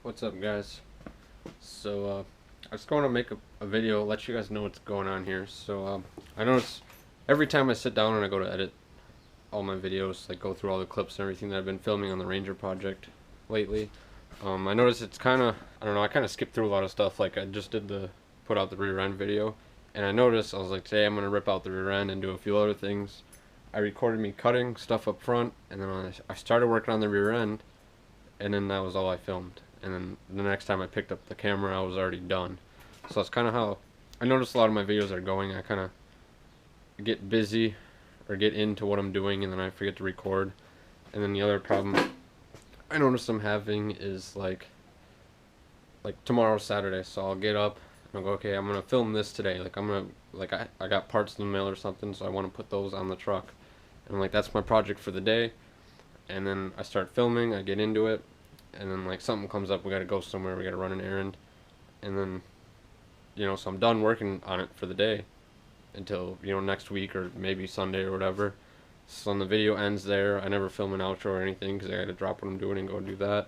What's up, guys? I just want to make a video, let you guys know what's going on here. I notice every time I sit down and I go to edit all my videos, like go through all the clips and everything that I've been filming on the Ranger project lately, I notice it's kind of, I don't know, I kind of skipped through a lot of stuff. Like I just did put out the rear end video, and I noticed, I was like, today I'm going to rip out the rear end and do a few other things. I recorded me cutting stuff up front, and then I started working on the rear end, and then that was all I filmed. And then the next time I picked up the camera, I was already done. So that's kind of how I noticed a lot of my videos are going. I kind of get busy or get into what I'm doing, and then I forget to record. And then the other problem I noticed I'm having is like tomorrow's Saturday, so I'll get up and I'll go, okay, I'm gonna film this today. I got parts in the mail or something, so I want to put those on the truck. And I'm like, that's my project for the day. And then I start filming, I get into it, and then like something comes up, we gotta go somewhere, we gotta run an errand, and then so I'm done working on it for the day until next week or maybe Sunday or whatever. So then the video ends there. I never film an outro or anything because I gotta drop what I'm doing and go do that,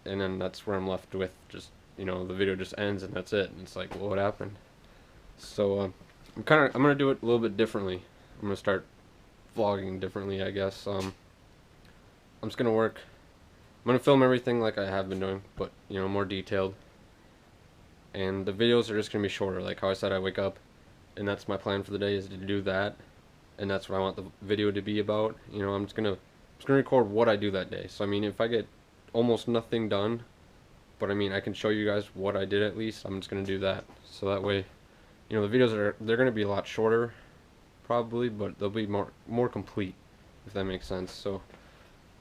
and then that's where I'm left with just the video just ends and that's it. And it's like, well, what happened? So I'm gonna do it a little bit differently. I'm gonna start vlogging differently, I guess. I'm just gonna work. I'm gonna film everything like I have been doing, but more detailed. And the videos are just gonna be shorter. Like how I said, I wake up, and that's my plan for the day, is to do that, and that's what I want the video to be about. I'm just gonna record what I do that day. So I mean, if I get almost nothing done, but I mean, I can show you guys what I did at least. I'm just gonna do that, so that way, the videos they're gonna be a lot shorter, probably, but they'll be more complete, if that makes sense. So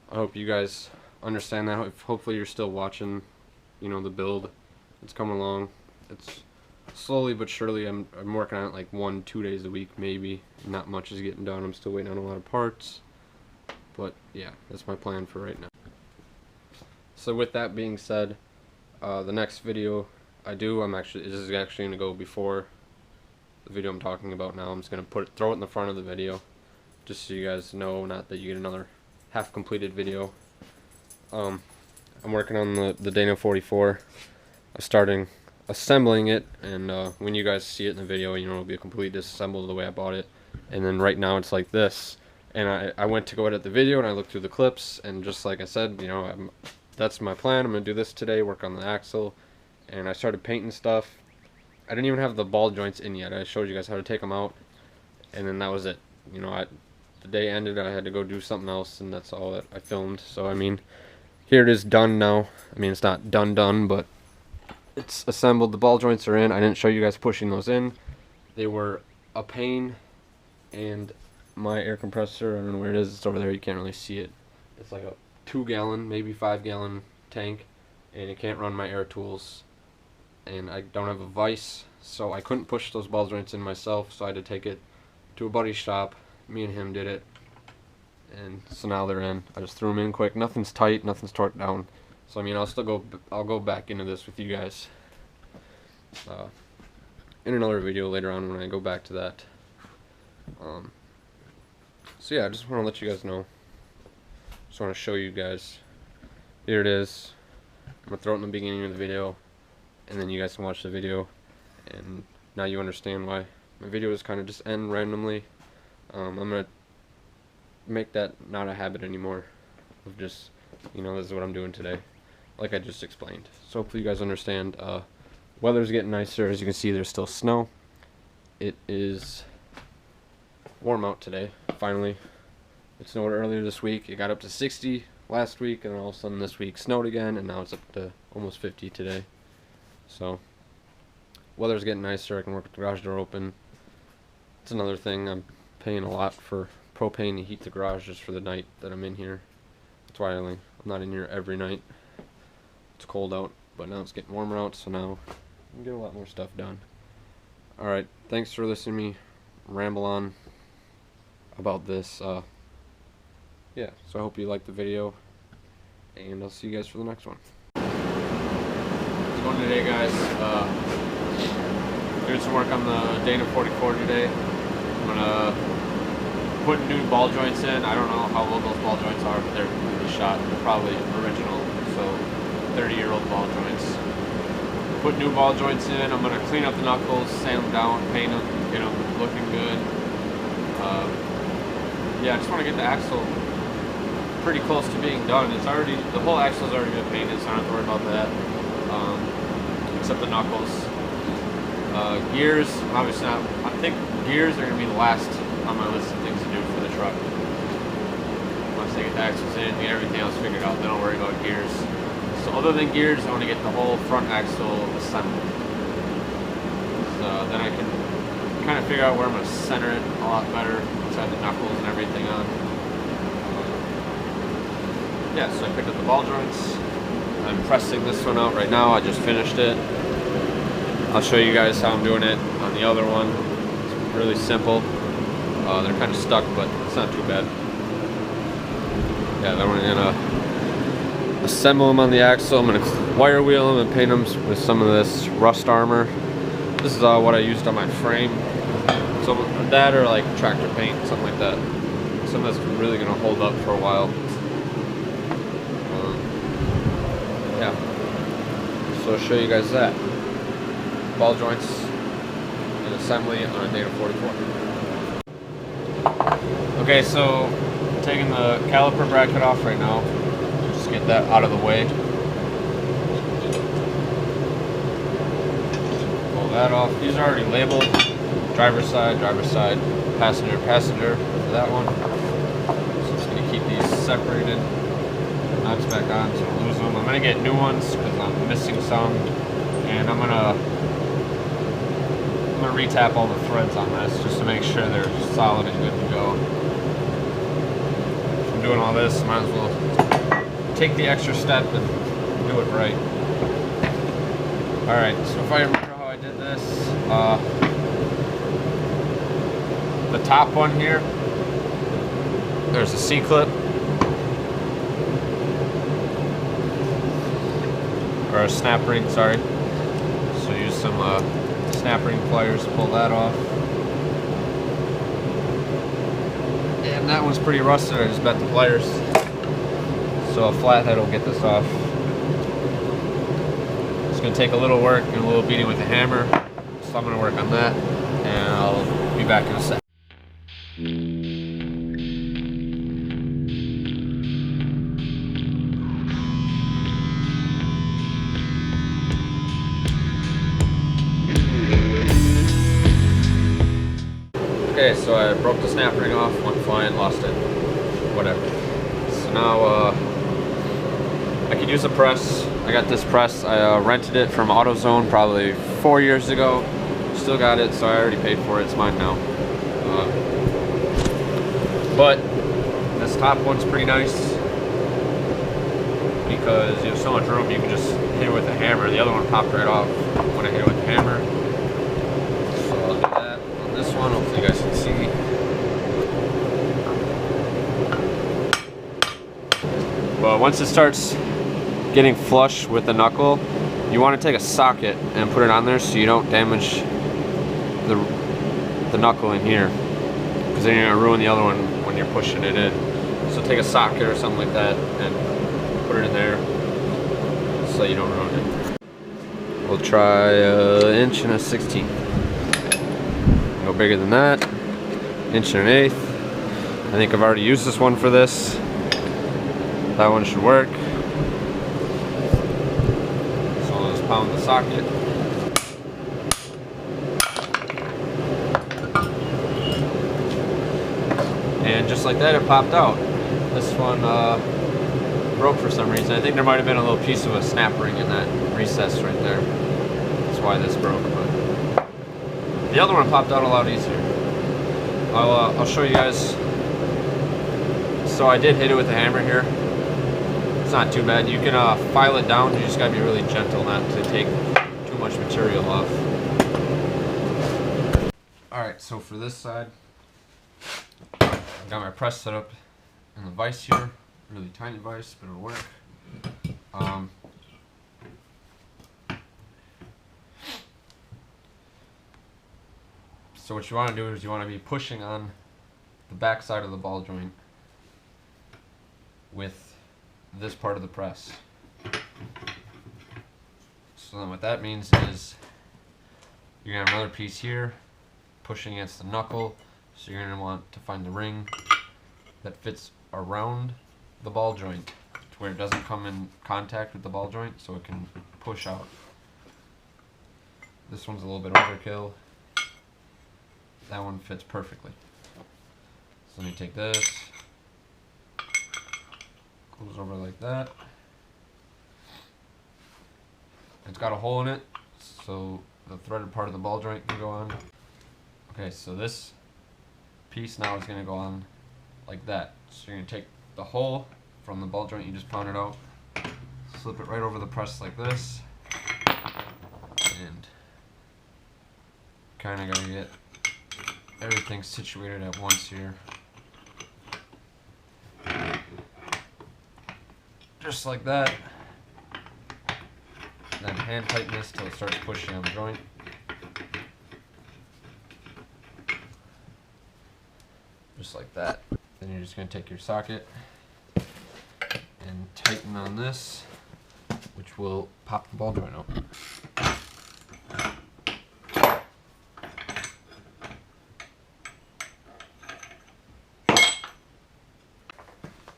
I hope you guys understand that. Hopefully you're still watching the build. It's coming along. It's slowly but surely. I'm working on it like 1-2 days a week, maybe. Not much is getting done. I'm still waiting on a lot of parts, but yeah, that's my plan for right now. So with that being said, the next video I do, this is actually going to go before the video I'm talking about now. I'm just going to throw it in the front of the video, just so you guys know, not that you get another half completed video. I'm working on the Dana 44. I'm starting assembling it, and when you guys see it in the video, it'll be a complete disassembled the way I bought it. And then right now it's like this. And I went to go edit the video, and I looked through the clips, and just like I said, that's my plan. I'm gonna do this today, work on the axle, and I started painting stuff. I didn't even have the ball joints in yet. I showed you guys how to take them out, and then that was it. The day ended, I had to go do something else, and that's all that I filmed. So I mean, here it is done now. I mean, it's not done, but it's assembled. The ball joints are in. I didn't show you guys pushing those in. They were a pain, and my air compressor, I don't know where it is. It's over there. You can't really see it. It's like a 2-gallon, maybe 5-gallon tank, and it can't run my air tools. And I don't have a vise, so I couldn't push those ball joints in myself, so I had to take it to a buddy's shop. Me and him did it, and so now they're in. I just threw them in quick. Nothing's tight, nothing's torqued down. So I mean, I'll go back into this with you guys in another video later on when I go back to that. So yeah, I just want to let you guys know. Just want to show you guys. Here it is. I'm gonna throw it in the beginning of the video, and then you guys can watch the video, and now you understand why my videos kind of just end randomly. I'm gonna make that not a habit anymore of just, this is what I'm doing today, like I just explained. So hopefully you guys understand. Weather's getting nicer. As you can see, there's still snow. It is warm out today, finally. It snowed earlier this week. It got up to 60 last week, and then all of a sudden this week snowed again, and now it's up to almost 50 today. So weather's getting nicer. I can work with the garage door open. It's another thing. I'm paying a lot for propane to heat the garage just for the night that I'm in here. That's why I'm not in here every night. It's cold out, but now it's getting warmer out, so now I can get a lot more stuff done. Alright, thanks for listening to me ramble on about this. Yeah, so I hope you liked the video, and I'll see you guys for the next one. What's going on today, guys? Doing some work on the Dana 44 today. I'm gonna put new ball joints in. I don't know how old those ball joints are, but they're shot. They're probably original, so 30-year-old ball joints. Put new ball joints in. I'm gonna clean up the knuckles, sand them down, paint them, get them looking good. Yeah, I just want to get the axle pretty close to being done. It's already, the whole axle's already been painted, so I don't have to worry about that. Except the knuckles. Gears, obviously not. I think gears are gonna be the last on my list of things to do for the truck. Once they get the axles in, get everything else figured out, then I'll worry about gears. So other than gears, I want to get the whole front axle assembled. So then I can kind of figure out where I'm going to center it a lot better once I have the knuckles and everything on. Yeah, so I picked up the ball joints. I'm pressing this one out right now. I just finished it. I'll show you guys how I'm doing it on the other one. It's really simple. They're kind of stuck, but it's not too bad. Yeah, then we're gonna assemble them on the axle. I'm gonna wire wheel them and paint them with some of this rust armor. This is what I used on my frame. So that or like tractor paint, something like that. Something that's really gonna hold up for a while. Yeah. So I'll show you guys that. Ball joints and assembly on a Dana 44. Okay, so taking the caliper bracket off right now. Just get that out of the way. Pull that off. These are already labeled. Driver's side, passenger, passenger for that one. So I'm just going to keep these separated. Nuts back on so I don't lose them. I'm going to get new ones because I'm missing some. And I'm going to retap all the threads on this just to make sure they're solid and good to go. If I'm doing all this, might as well take the extra step and do it right. Alright, so if I remember how I did this, the top one here, there's a C-clip, or a snap ring, sorry. So use some snap ring pliers to pull that off. And that one's pretty rusted, I just bent the pliers. So a flathead will get this off. It's going to take a little work and a little beating with a hammer. So I'm going to work on that and I'll be back in a sec. Okay, so I broke the snap ring off, went flying, lost it, whatever. So now I could use a press. I got this press. I rented it from AutoZone probably 4 years ago. Still got it, so I already paid for it. It's mine now. But this top one's pretty nice because you have so much room. You can just hit it with a hammer. The other one popped right off when I hit it with the hammer. So I'll do that on this one. Hopefully you guys can see. But once it starts getting flush with the knuckle, you want to take a socket and put it on there so you don't damage the knuckle in here, because then you're going to ruin the other one when you're pushing it in. So take a socket or something like that and put it in there so you don't ruin it. We'll try an inch and a 16th. No bigger than that. Inch and an eighth. I think I've already used this one for this. That one should work. So I'll just pound the socket. And just like that, it popped out. This one broke for some reason. I think there might have been a little piece of a snap ring in that recess right there. That's why this broke. But the other one popped out a lot easier. I'll show you guys. So I did hit it with a hammer here. It's not too bad. You can file it down. You just gotta be really gentle not to take too much material off. Alright, so for this side, I've got my press set up in the vise here. Really tiny vise, but it'll work. So what you want to do is you want to be pushing on the back side of the ball joint with this part of the press. So then what that means is you're going to have another piece here pushing against the knuckle. So you're going to want to find the ring that fits around the ball joint to where it doesn't come in contact with the ball joint, so it can push out. This one's a little bit overkill. That one fits perfectly. So let me take this, goes over like that. It's got a hole in it, so the threaded part of the ball joint can go on. Okay, so this piece now is going to go on like that. So you're going to take the hole from the ball joint you just pounded out, slip it right over the press like this, and kind of got to get everything situated at once here. Just like that. Then hand tighten this till it starts pushing on the joint. Just like that. Then you're just going to take your socket and tighten on this, which will pop the ball joint open.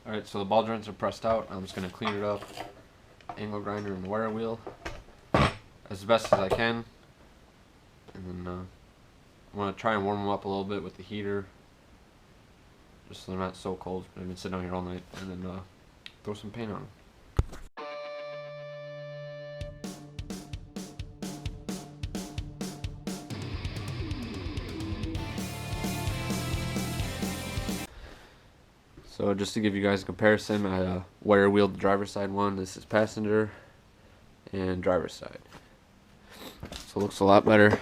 Alright, so the ball joints are pressed out. I'm just going to clean it up, angle grinder and wire wheel as best as I can. And then I'm going to try and warm them up a little bit with the heater, just so they're not so cold. I've been sitting out here all night. And then throw some paint on them. So just to give you guys a comparison, I wire wheeled the driver's side one. This is passenger and driver's side. So it looks a lot better.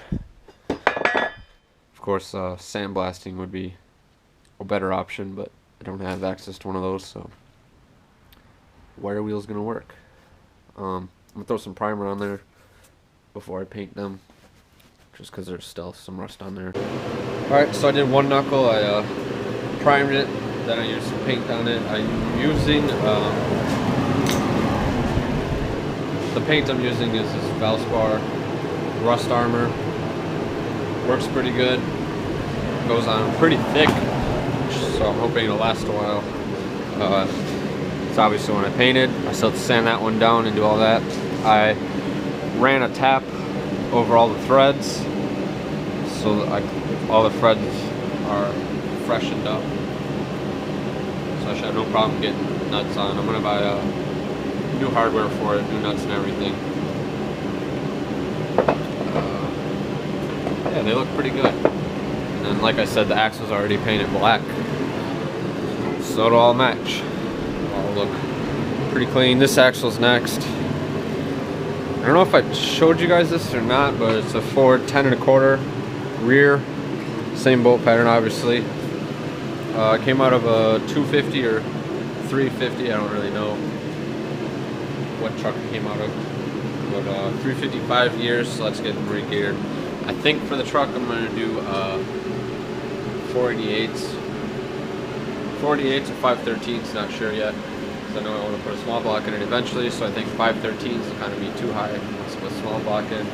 Of course, sandblasting would be a better option, but I don't have access to one of those, so wire wheel is going to work. I'm going to throw some primer on there before I paint them, just because there's still some rust on there. Alright, so I did one knuckle. I primed it. Then I used some paint on it. I'm using, the paint I'm using is this Valspar Rust Armor. Works pretty good. Goes on pretty thick, so I'm hoping it'll last a while. It's obviously when I painted. I still have to sand that one down and do all that. I ran a tap over all the threads, so that all the threads are freshened up. I should have no problem getting nuts on. I'm going to buy new hardware for it, new nuts and everything. Yeah, they look pretty good. And then, like I said, the axle's already painted black, so it'll all match. It'll all look pretty clean. This axle's next. I don't know if I showed you guys this or not, but it's a Ford 10 1/4 rear. Same bolt pattern, obviously. It came out of a 250 or 350, I don't really know what truck it came out of, but 355 years, so let's get them re-geared. I think for the truck I'm going to do 488s or 513s, not sure yet, because I know I want to put a small block in it eventually, so I think 513s will kind of be too high. Let's put a small block in.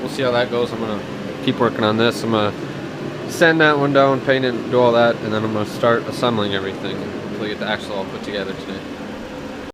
We'll see how that goes. I'm going to keep working on this. I'm going to sand that one down, paint it, do all that, and then I'm going to start assembling everything until I get the axle all put together today.